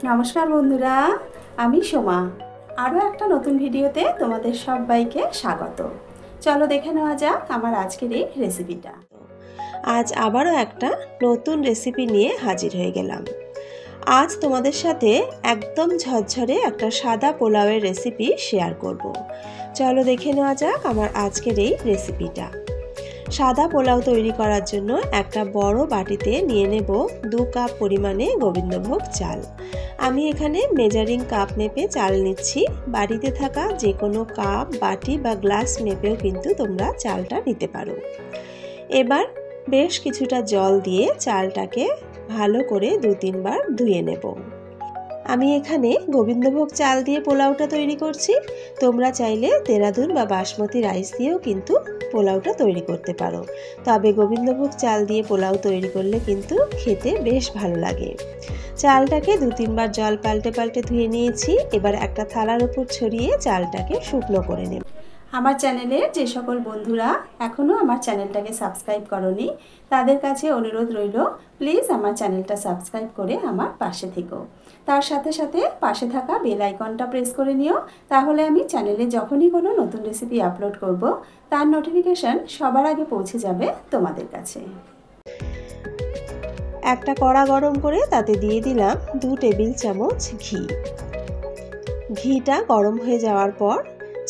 নমস্কার বন্ধুরা, আমি সোমা। আরও একটা নতুন ভিডিওতে তোমাদের সবাইকে স্বাগত। চলো দেখে নেওয়া যাক আমার আজকের এই রেসিপিটা। আজ আবারও একটা নতুন রেসিপি নিয়ে হাজির হয়ে গেলাম। আজ তোমাদের সাথে একদম ঝরঝরে একটা সাদা পোলাওয়ের রেসিপি শেয়ার করব। চলো দেখে নেওয়া যাক আমার আজকের এই রেসিপিটা। সাদা পোলাও তৈরি করার জন্য একটা বড় বাটিতে নিয়ে নেব 2 কাপ পরিমাণে গোবিন্দভোগ চাল। আমি এখানে মেজারিং কাপ মেপে চাল নিচ্ছি। বাড়িতে থাকা যে কোনো কাপ, বাটি বা গ্লাস মেপেও কিন্তু তোমরা চালটা নিতে পারো। এবার বেশ কিছুটা জল দিয়ে চালটাকে ভালো করে 2-3 বার ধুয়ে নেব। আমি এখানে গোবিন্দভোগ চাল দিয়ে পোলাওটা তৈরি করছি। তোমরা চাইলে দেরাদুন বা বাসমতি রাইস দিয়েও কিন্তু পোলাওটা তৈরি করতে পারো, তবে গোবিন্দভোগ চাল দিয়ে পোলাও তৈরি করলে কিন্তু খেতে বেশ ভালো লাগে। চালটাকে 2-3 বার জল পাল্টে পাল্টে ধুয়ে নিয়েছি। এবার একটা থালার উপর ছড়িয়ে চালটাকে শুকনো করে নেব। আমার চ্যানেলে যে সকল বন্ধুরা এখনও আমার চ্যানেলটাকে সাবস্ক্রাইব করনি, তাদের কাছে অনুরোধ রইল, প্লিজ আমার চ্যানেলটা সাবস্ক্রাইব করে আমার পাশে থেকো। তার সাথে সাথে পাশে থাকা বেল আইকনটা প্রেস করে নিও, তাহলে আমি চ্যানেলে যখনই কোনো নতুন রেসিপি আপলোড করব তার নোটিফিকেশন সবার আগে পৌঁছে যাবে তোমাদের কাছে। একটা কড়া গরম করে তাতে দিয়ে দিলাম 2 টেবিল চামচ ঘি। ঘিটা গরম হয়ে যাওয়ার পর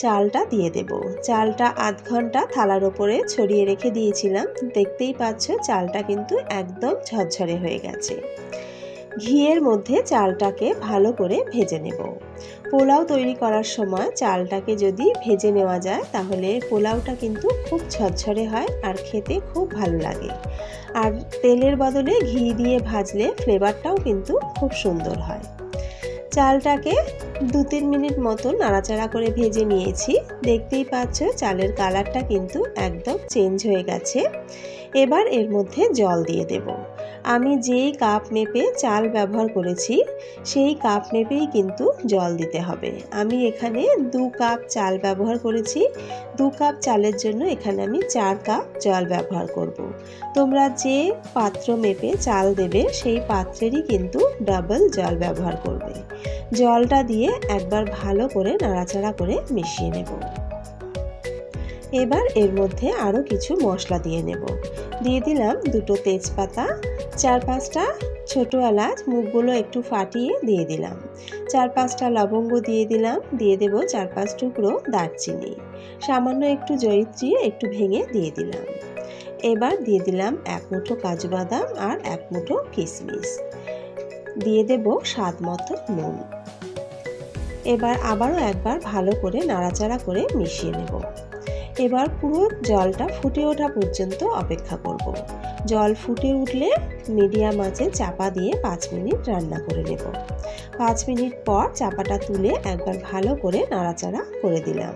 চালটা দিয়ে দেব। চালটা আধ ঘন্টা থালার ওপরে ছড়িয়ে রেখে দিয়েছিলাম। দেখতেই পাচ্ছ চালটা কিন্তু একদম ঝরঝরে হয়ে গেছে। ঘিয়ের মধ্যে চালটাকে ভালো করে ভেজে নেব। পোলাও তৈরি করার সময় চালটাকে যদি ভেজে নেওয়া যায় তাহলে পোলাওটা কিন্তু খুব ঝরঝরে হয় আর খেতে খুব ভালো লাগে। আর তেলের বদলে ঘি দিয়ে ভাজলে ফ্লেভারটাও কিন্তু খুব সুন্দর হয়। চালটাকে 2-3 মিনিট মতো নাড়াচাড়া করে ভেজে নিয়েছি। দেখতেই পাচ্ছ চালের কালারটা কিন্তু একদম চেঞ্জ হয়ে গেছে। এবার এর মধ্যে জল দিয়ে দেব। আমি যেই কাপ মেপে চাল ব্যবহার করেছি সেই কাপ মেপেই কিন্তু জল দিতে হবে। আমি এখানে 2 কাপ চাল ব্যবহার করেছি। 2 কাপ চালের জন্য এখানে আমি 4 কাপ জল ব্যবহার করব। তোমরা যে পাত্র মেপে চাল দেবে সেই পাত্রেরই কিন্তু ডাবল জল ব্যবহার করবে। জলটা দিয়ে একবার ভালো করে নাড়াচাড়া করে মিশিয়ে নেব। এবার এর মধ্যে আরও কিছু মশলা দিয়ে নেব। দিয়ে দিলাম 2টো তেজপাতা, 4-5টা ছোট এলাচ, মুখগুলো একটু ফাটিয়ে দিয়ে দিলাম। 4-5টা লবঙ্গ দিয়ে দিলাম। দিয়ে দেব 4-5 টুকরো দারচিনি, সামান্য একটু জয়িত্রী একটু ভেঙে দিয়ে দিলাম। এবার দিয়ে দিলাম 1 মুঠো কাজু বাদাম আর 1 মুঠো কিশমিশ। দিয়ে দেব স্বাদ মতো নুন। এবার আবারও একবার ভালো করে নাড়াচাড়া করে মিশিয়ে নেব। এবার পুরো জলটা ফুটে ওঠা পর্যন্ত অপেক্ষা করব। জল ফুটে উঠলে মিডিয়াম আঁচে চাপা দিয়ে 5 মিনিট রান্না করে নেব। 5 মিনিট পর চাপাটা তুলে একবার ভালো করে নাড়াচাড়া করে দিলাম।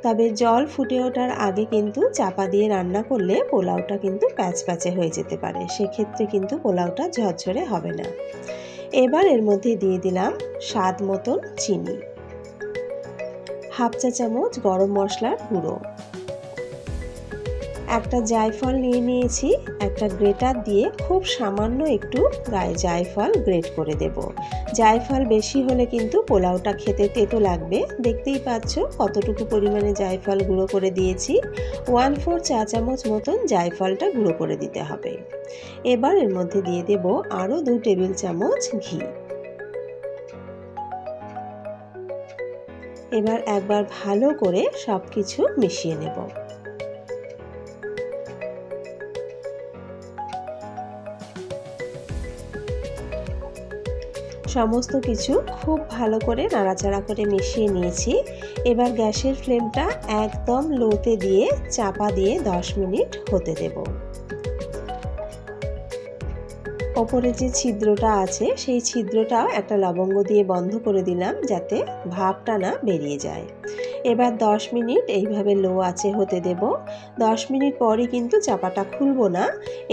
তবে জল ফুটে ওঠার আগে কিন্তু চাপা দিয়ে রান্না করলে পোলাওটা কিন্তু প্যাচপ্যাচে হয়ে যেতে পারে, সেক্ষেত্রে কিন্তু পোলাওটা ঝরঝরে হবে না। এবার এর মধ্যে দিয়ে দিলাম স্বাদ মতন চিনি, 1/2 চা চামচ গরম মশলার গুঁড়ো, একটা জায়ফল নিয়ে নিয়েছি। একটা গ্রেটার দিয়ে খুব সামান্য একটু গায়ে জায়ফল গ্রেট করে দেব। জায়ফল বেশি হলে কিন্তু পোলাওটা খেতে তেতো লাগবে। দেখতেই পাচ্ছ কতটুকু পরিমাণে জায়ফল গুঁড়ো করে দিয়েছি। 1/4 চা চামচ মতন জায়ফলটা গুঁড়ো করে দিতে হবে। এবার এর মধ্যে দিয়ে দেব আরও 2 টেবিল চামচ ঘি। এবার একবার ভালো করে সব কিছু মিশিয়ে নেব। সমস্ত কিছু খুব ভালো করে নাড়াচাড়া করে মিশিয়ে নিয়েছি। এবার গ্যাসের ফ্লেমটা একদম লোতে দিয়ে চাপা দিয়ে 10 মিনিট হতে দেব। ওপরে যে ছিদ্রটা আছে সেই ছিদ্রটাও একটা লবঙ্গ দিয়ে বন্ধ করে দিলাম যাতে ভাপটা না বেরিয়ে যায়। এবার 10 মিনিট এইভাবে লো আঁচে হতে দেব। 10 মিনিট পরই কিন্তু চাপাটা খুলবো না।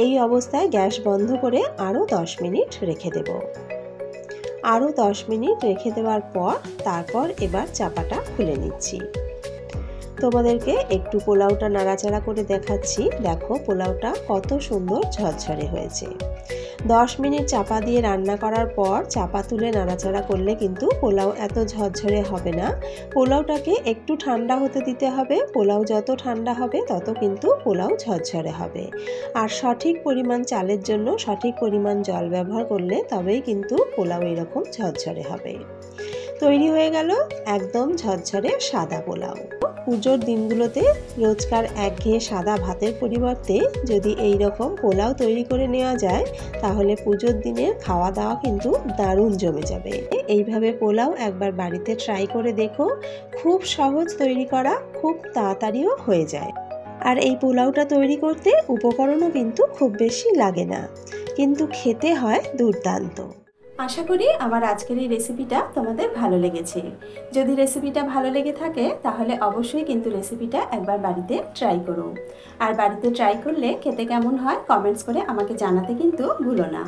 এই অবস্থায় গ্যাস বন্ধ করে আরও 10 মিনিট রেখে দেব। আরও 10 মিনিট রেখে দেওয়ার পর তারপর এবার চাপাটা খুলে নিচ্ছি। তোমাদেরকে একটু পোলাওটা নাড়াচাড়া করে দেখাচ্ছি। দেখো পোলাওটা কত সুন্দর ঝরঝরে হয়েছে। 10 মিনিট চাপা দিয়ে রান্না করার পর চাপা তুলে নাড়াচাড়া করলে কিন্তু পোলাও এত ঝরঝরে হবে না। পোলাওটাকে একটু ঠান্ডা হতে দিতে হবে। পোলাও যত ঠান্ডা হবে তত কিন্তু পোলাও ঝরঝরে হবে। আর সঠিক পরিমাণ চালের জন্য সঠিক পরিমাণ জল ব্যবহার করলে তবেই কিন্তু পোলাও এরকম ঝরঝরে হবে। তৈরি হয়ে গেল একদম ঝরঝরে সাদা পোলাও। পুজোর দিনগুলোতে রোজকার একঘেয়ে সাদা ভাতের পরিবর্তে যদি এই রকম পোলাও তৈরি করে নেওয়া যায় তাহলে পুজোর দিনের খাওয়া দাওয়া কিন্তু দারুণ জমে যাবে। এইভাবে পোলাও একবার বাড়িতে ট্রাই করে দেখো, খুব সহজ তৈরি করা, খুব তাড়াতাড়িও হয়ে যায়। আর এই পোলাওটা তৈরি করতে উপকরণও কিন্তু খুব বেশি লাগে না, কিন্তু খেতে হয় দুর্দান্ত। আশা করি আমার আজকের এই রেসিপিটা তোমাদের ভালো লেগেছে। যদি রেসিপিটা ভালো লেগে থাকে তাহলে অবশ্যই কিন্তু রেসিপিটা একবার বাড়িতে ট্রাই করো। আর বাড়িতে ট্রাই করলে খেতে কেমন হয় কমেন্টস করে আমাকে জানাতে কিন্তু ভুলো না।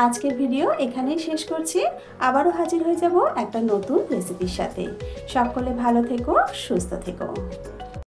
আজকের ভিডিও এখানেই শেষ করছি। আবারও হাজির হয়ে যাব একটা নতুন রেসিপির সাথে। সকলে ভালো থেকো, সুস্থ থেকো।